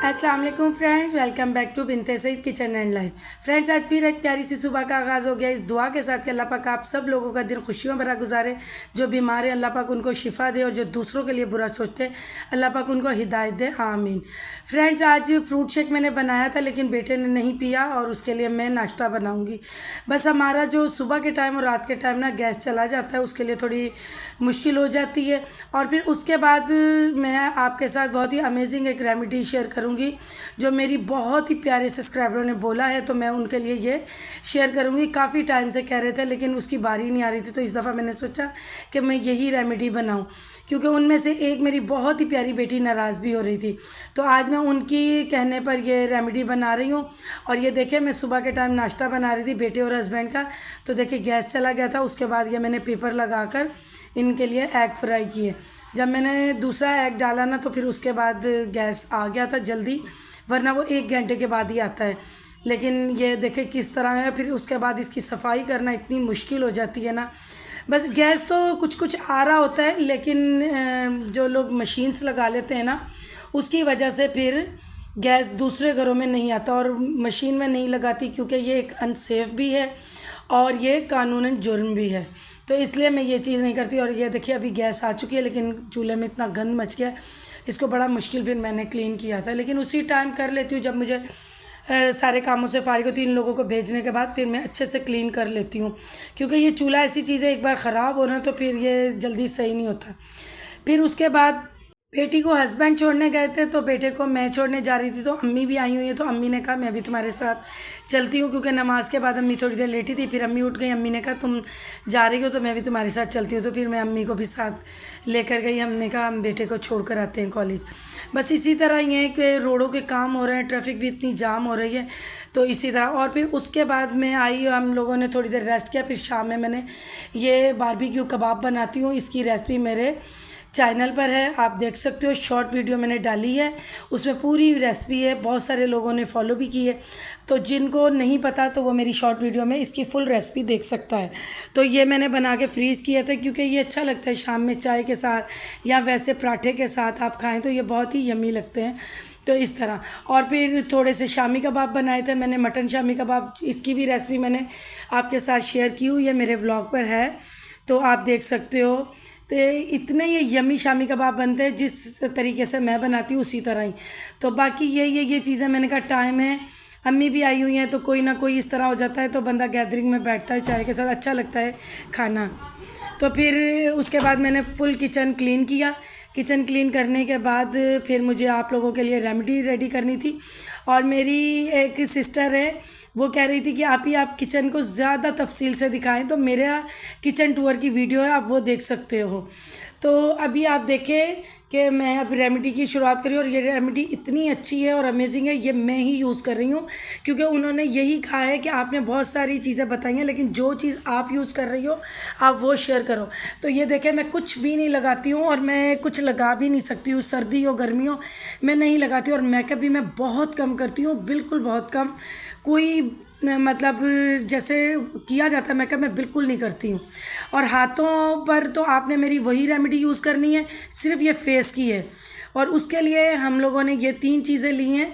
अस्सलाम वालेकुम friends, welcome back to Binte Saeed kitchen and life. Friends, आज फिर एक प्यारी सी सुबह का आगाज़ हो गया इस दुआ के साथ कि अल्लाह पाक आप सब लोगों का दिन खुशियों भरा गुजारे। जो बीमार है अल्लाह पाक उनको शिफा दे और जो दूसरों के लिए बुरा सोचते हैं अल्लाह पाक उनको हिदायत दे, आमीन। फ्रेंड्स, आज फ्रूट शेक मैंने बनाया था लेकिन बेटे ने नहीं पिया और उसके लिए मैं नाश्ता बनाऊँगी। बस हमारा जो सुबह के टाइम और रात के टाइम ना गैस चला जाता है, उसके लिए थोड़ी मुश्किल हो जाती है। और फिर उसके बाद मैं आपके साथ बहुत ही अमेजिंग एक रेमेडी शेयर करूँगी जो मेरी बहुत ही प्यारे सब्सक्राइबरों ने बोला है, तो मैं उनके लिए ये शेयर करूँगी। काफ़ी टाइम से कह रहे थे लेकिन उसकी बारी नहीं आ रही थी, तो इस दफ़ा मैंने सोचा कि मैं यही रेमेडी बनाऊँ, क्योंकि उनमें से एक मेरी बहुत ही प्यारी बेटी नाराज़ भी हो रही थी। तो आज मैं उनकी कहने पर ये रेमेडी बना रही हूँ। और ये देखिए, मैं सुबह के टाइम नाश्ता बना रही थी बेटे और हस्बैंड का, तो देखिए गैस चला गया था। उसके बाद ये मैंने पेपर लगा कर इनके लिए एग फ्राई किए। जब मैंने दूसरा एग डाला ना, तो फिर उसके बाद गैस आ गया था जल्दी, वरना वो 1 घंटे के बाद ही आता है। लेकिन ये देखें किस तरह है। फिर उसके बाद इसकी सफाई करना इतनी मुश्किल हो जाती है ना। बस गैस तो कुछ कुछ आ रहा होता है, लेकिन जो लोग मशीन्स लगा लेते हैं ना, उसकी वजह से फिर गैस दूसरे घरों में नहीं आता। और मशीन में नहीं लगाती क्योंकि ये एक अनसेफ भी है और ये कानूनन जुर्म भी है, तो इसलिए मैं ये चीज़ नहीं करती। और ये देखिए अभी गैस आ चुकी है, लेकिन चूल्हे में इतना गंद मच गया, इसको बड़ा मुश्किल फिर मैंने क्लीन किया था। लेकिन उसी टाइम कर लेती हूँ जब मुझे सारे कामों से फारिग होती हूँ। इन लोगों को भेजने के बाद फिर मैं अच्छे से क्लीन कर लेती हूँ, क्योंकि ये चूल्हा ऐसी चीज़ है, एक बार ख़राब हो ना तो फिर ये जल्दी सही नहीं होता। फिर उसके बाद बेटी को हस्बैंड छोड़ने गए थे, तो बेटे को मैं छोड़ने जा रही थी, तो अम्मी भी आई हुई है। तो अम्मी ने कहा मैं भी तुम्हारे साथ चलती हूँ, क्योंकि नमाज़ के बाद अम्मी थोड़ी देर लेटी थी। फिर अम्मी उठ गई, अम्मी ने कहा तुम जा रही हो तो मैं भी तुम्हारे साथ चलती हूँ। तो फिर मैं अम्मी को भी साथ लेकर गई। हमने कहा हम बेटे को छोड़ कर आते हैं कॉलेज। बस इसी तरह ये है कि रोडों के काम हो रहे हैं, ट्रैफिक भी इतनी जाम हो रही है, तो इसी तरह। और फिर उसके बाद मैं आई, हम लोगों ने थोड़ी देर रेस्ट किया। फिर शाम में मैंने ये बारबेक्यू कबाब बनाती हूँ, इसकी रेसिपी मेरे चैनल पर है, आप देख सकते हो। शॉर्ट वीडियो मैंने डाली है, उसमें पूरी रेसिपी है, बहुत सारे लोगों ने फॉलो भी की है। तो जिनको नहीं पता तो वो मेरी शॉर्ट वीडियो में इसकी फुल रेसिपी देख सकता है। तो ये मैंने बना के फ्रीज़ किया था, क्योंकि ये अच्छा लगता है शाम में चाय के साथ या वैसे पराठे के साथ आप खाएं तो ये बहुत ही यम्मी लगते हैं। तो इस तरह। और फिर थोड़े से शामी कबाब बनाए थे मैंने, मटन शामी कबाब, इसकी भी रेसिपी मैंने आपके साथ शेयर की हुई है, मेरे व्लॉग पर है, तो आप देख सकते हो। तो इतने ये यमी शामी कबाब बनते हैं जिस तरीके से मैं बनाती हूँ उसी तरह ही। तो बाकी ये चीज़ें मैंने कहा टाइम है, अम्मी भी आई हुई हैं, तो कोई ना कोई इस तरह हो जाता है, तो बंदा गैदरिंग में बैठता है चाय के साथ, अच्छा लगता है खाना। तो फिर उसके बाद मैंने फुल किचन क्लीन किया। किचन क्लीन करने के बाद फिर मुझे आप लोगों के लिए रेमेडी रेडी करनी थी। और मेरी एक सिस्टर है, वो कह रही थी कि आप किचन को ज़्यादा तफसील से दिखाएं, तो मेरा किचन टूर की वीडियो है, आप वो देख सकते हो। तो अभी आप देखें कि मैं अब रेमेडी की शुरुआत करी, और ये रेमेडी इतनी अच्छी है और अमेजिंग है, ये मैं ही यूज़ कर रही हूँ, क्योंकि उन्होंने यही कहा है कि आपने बहुत सारी चीज़ें बताई हैं, लेकिन जो चीज़ आप यूज़ कर रही हो आप वो शेयर करो। तो ये देखें, मैं कुछ भी नहीं लगाती हूँ और मैं कुछ लगा भी नहीं सकती हूँ, सर्दी हो गर्मी हो मैं नहीं लगाती हूँ। और मेकअप भी मैं बहुत कम करती हूँ, बिल्कुल बहुत कम। कोई मतलब जैसे किया जाता है मेकअप मैं बिल्कुल नहीं करती हूँ। और हाथों पर तो आपने मेरी वही रेमेडी यूज़ करनी है, सिर्फ ये फेस की है। और उसके लिए हम लोगों ने ये 3 चीज़ें ली हैं।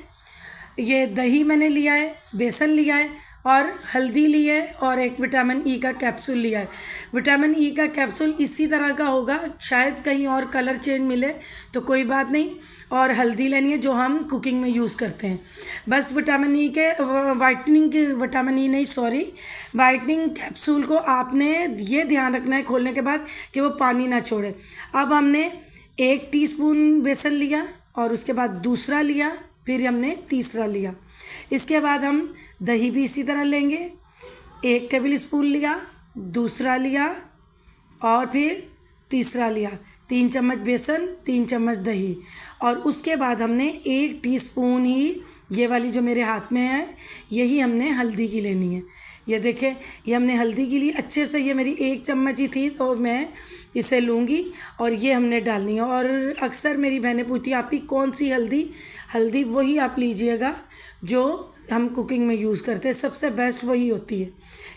ये दही मैंने लिया है, बेसन लिया है और हल्दी ली है, और एक विटामिन ई का कैप्सूल लिया है। विटामिन ई का कैप्सूल इसी तरह का होगा, शायद कहीं और कलर चेंज मिले तो कोई बात नहीं। और हल्दी लेनी है जो हम कुकिंग में यूज़ करते हैं। बस विटामिन ई के वाइटनिंग के विटामिन ई नहीं सॉरी वाइटनिंग कैप्सूल को आपने ये ध्यान रखना है खोलने के बाद कि वो पानी ना छोड़े। अब हमने 1 टीस्पून बेसन लिया, और उसके बाद दूसरा लिया, फिर हमने तीसरा लिया। इसके बाद हम दही भी इसी तरह लेंगे, 1 टेबल स्पून लिया, दूसरा लिया और फिर तीसरा लिया। 3 चम्मच बेसन, 3 चम्मच दही, और उसके बाद हमने 1 टीस्पून ही ये वाली जो मेरे हाथ में है यही हमने हल्दी की लेनी है। ये देखें, ये हमने हल्दी की ली अच्छे से, ये मेरी 1 चम्मच ही थी तो मैं इसे लूँगी और ये हमने डालनी है। और अक्सर मेरी बहनें पूछती हैं आपकी कौन सी हल्दी वही आप लीजिएगा जो हम कुकिंग में यूज़ करते हैं, सबसे बेस्ट वही होती है।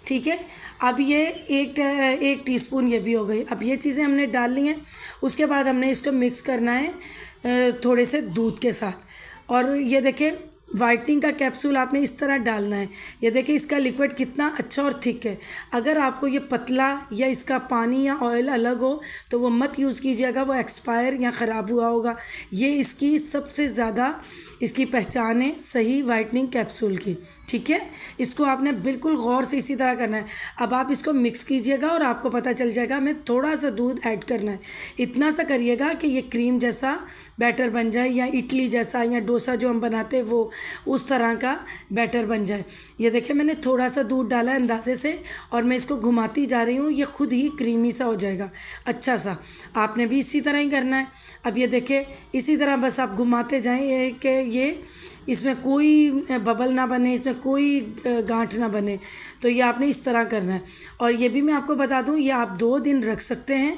ठीक है, अब ये 1 टीस्पून ये भी हो गई। अब ये चीज़ें हमने डाल ली हैं। उसके बाद हमने इसको मिक्स करना है थोड़े से दूध के साथ। और ये देखिए वाइटनिंग का कैप्सूल आपने इस तरह डालना है। ये देखिए इसका लिक्विड कितना अच्छा और थिक है। अगर आपको ये पतला या इसका पानी या ऑयल अलग हो तो वो मत यूज़ कीजिएगा, वो एक्सपायर या ख़राब हुआ होगा। ये इसकी सबसे ज़्यादा इसकी पहचान है सही वाइटनिंग कैप्सूल की, ठीक है। इसको आपने बिल्कुल गौर से इसी तरह करना है। अब आप इसको मिक्स कीजिएगा और आपको पता चल जाएगा हमें थोड़ा सा दूध ऐड करना है। इतना सा करिएगा कि ये क्रीम जैसा बैटर बन जाए, या इडली जैसा या डोसा जो हम बनाते हैं वो उस तरह का बैटर बन जाए। ये देखिए मैंने थोड़ा सा दूध डाला है अंदाजे से, और मैं इसको घुमाती जा रही हूँ। ये खुद ही क्रीमी सा हो जाएगा अच्छा सा। आपने भी इसी तरह ही करना है। अब ये देखिए इसी तरह बस आप घुमाते जाएं कि ये इसमें कोई बबल ना बने, इसमें कोई गांठ ना बने। तो ये आपने इस तरह करना है। और ये भी मैं आपको बता दूं, ये आप 2 दिन रख सकते हैं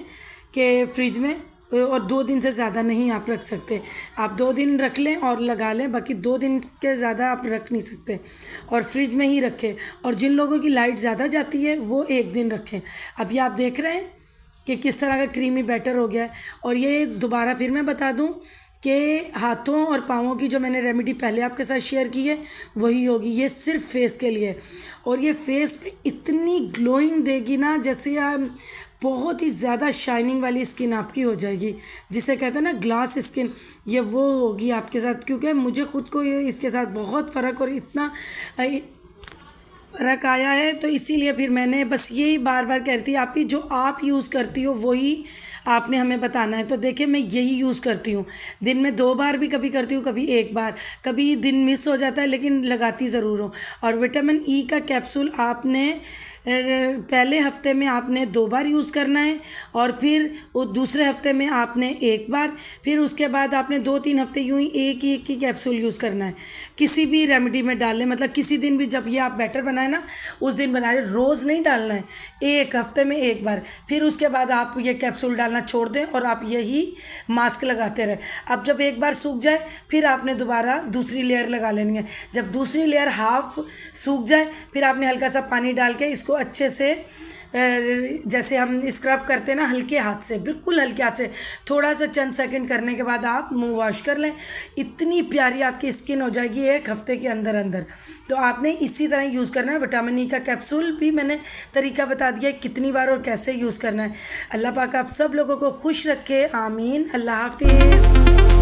कि फ्रिज में, और 2 दिन से ज़्यादा नहीं आप रख सकते। आप 2 दिन रख लें और लगा लें, बाकी 2 दिन के ज़्यादा आप रख नहीं सकते, और फ्रिज में ही रखें। और जिन लोगों की लाइट ज़्यादा जाती है वो 1 दिन रखें। अब ये आप देख रहे हैं कि किस तरह का क्रीमी बैटर हो गया है। और ये दोबारा फिर मैं बता दूं कि हाथों और पाँवों की जो मैंने रेमेडी पहले आपके साथ शेयर की है वही होगी। ये सिर्फ फेस के लिए, और ये फेस पे इतनी ग्लोइंग देगी ना, जैसे आप बहुत ही ज़्यादा शाइनिंग वाली स्किन आपकी हो जाएगी, जिसे कहते हैं ना ग्लास स्किन, ये वो होगी आपके साथ। क्योंकि मुझे खुद को ये इसके साथ बहुत फ़र्क और इतना फ़र्क आया है, तो इसीलिए फिर मैंने बस यही बार बार कहती आप ही जो आप यूज़ करती हो वही आपने हमें बताना है। तो देखिए मैं यही यूज़ करती हूँ, दिन में 2 बार भी कभी करती हूँ, कभी 1 बार, कभी दिन मिस हो जाता है, लेकिन लगाती ज़रूर हूँ। और विटामिन ई का कैप्सूल आपने पहले हफ्ते में आपने 2 बार यूज़ करना है, और फिर वो दूसरे हफ्ते में आपने 1 बार, फिर उसके बाद आपने 2-3 हफ्ते यूँ ही एक ही कैप्सूल यूज़ करना है। किसी भी रेमेडी में डाल लें, मतलब किसी दिन भी जब ये आप बैटर बनाए ना उस दिन बनाए, रोज़ नहीं डालना है, 1 हफ्ते में 1 बार। फिर उसके बाद आप ये कैप्सूल डालना छोड़ दें और आप यही मास्क लगाते रहें। अब जब एक बार सूख जाए फिर आपने दोबारा दूसरी लेयर लगा लेनी है। जब दूसरी लेयर हाफ सूख जाए फिर आपने हल्का सा पानी डाल के इसको अच्छे से जैसे हम स्क्रब करते हैं ना, हल्के हाथ से, बिल्कुल हल्के हाथ से थोड़ा सा चंद सेकंड करने के बाद आप मुंह वॉश कर लें। इतनी प्यारी आपकी स्किन हो जाएगी 1 हफ्ते के अंदर अंदर। तो आपने इसी तरह यूज़ करना है। विटामिन ई का कैप्सूल भी मैंने तरीका बता दिया कितनी बार और कैसे यूज़ करना है। अल्लाह पाक आप सब लोगों को खुश रखे, आमीन। अल्लाह हाफिज़।